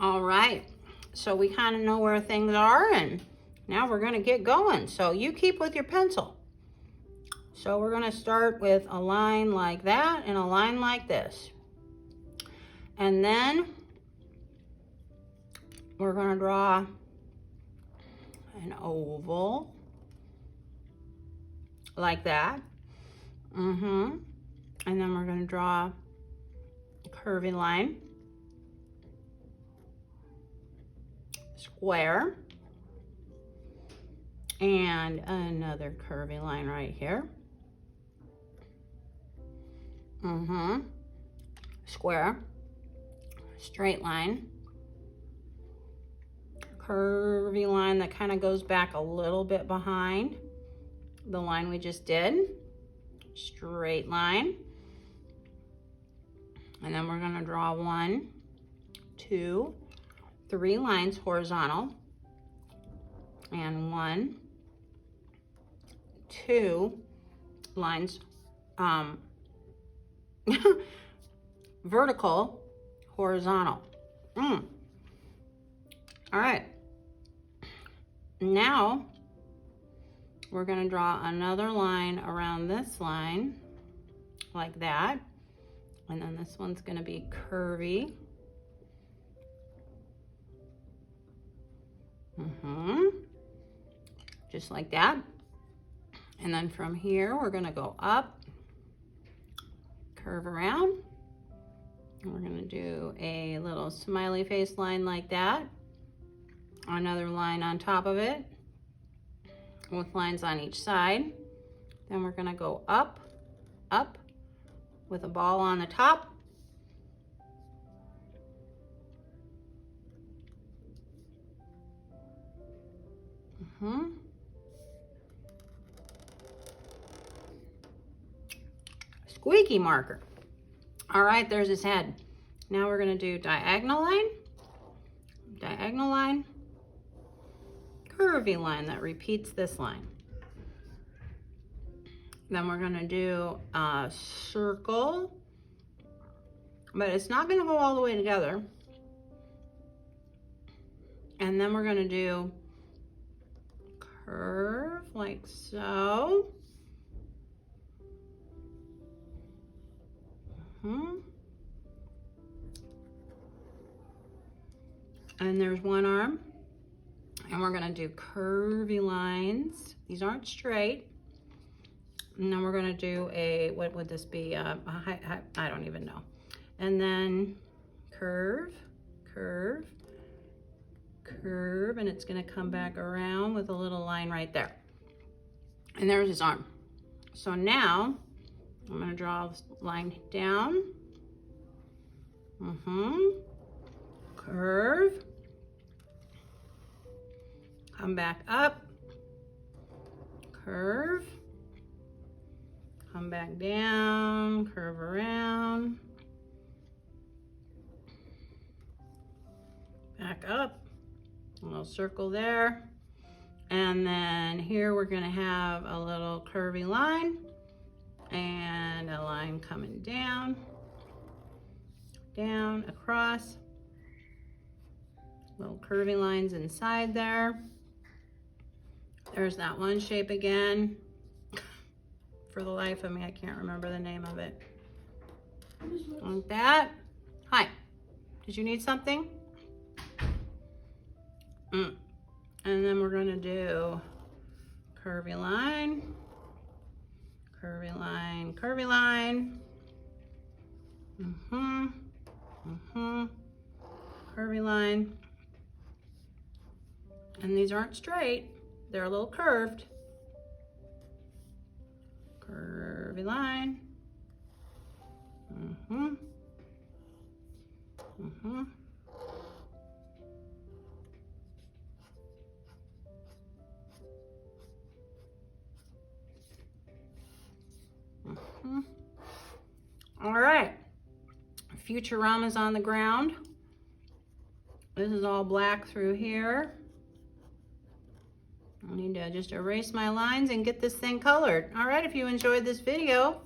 All right, so we kind of know where things are, and now we're gonna get going. So you keep with your pencil. So we're gonna start with a line like that and a line like this. And then we're gonna draw an oval like that. And then we're gonna draw a curvy line. Square. And another curvy line right here. Square. Straight line. Curvy line that kind of goes back a little bit behind the line we just did. Straight line. And then we're going to draw 1, 2, 3 lines horizontal. And 1, 2 lines vertical, horizontal. All right. Now we're going to draw another line around this line like that. And then this one's going to be curvy. Just like that. And then from here, we're going to go up, curve around. And we're going to do a little smiley face line like that. Another line on top of it with lines on each side. Then we're going to go up, up with a ball on the top. Squeaky marker. All right, there's his head. Now we're going to do diagonal line, curvy line that repeats this line. Then we're going to do a circle, but it's not going to go all the way together. And then we're going to do curve like so. And there's one arm. And we're going to do curvy lines. These aren't straight. And then we're going to do a, what would this be? I don't even know. And then curve, curve, curve, and it's going to come back around with a little line right there. And there's his arm. So now I'm going to draw a line down. Curve. Come back up. Curve. Come back down. Curve around. Back up. A little circle there. And then here we're going to have a little curvy line. And a line coming down. Down, across. Little curvy lines inside there. There's that one shape again. For the life of me, I can't remember the name of it. Like that. Hi. Did you need something? And then we're going to do curvy line, curvy line, curvy line. Curvy line. And these aren't straight. They're a little curved. Curvy line. All right. Futurama's on the ground. This is all black through here. I need to just erase my lines and get this thing colored. All right, if you enjoyed this video,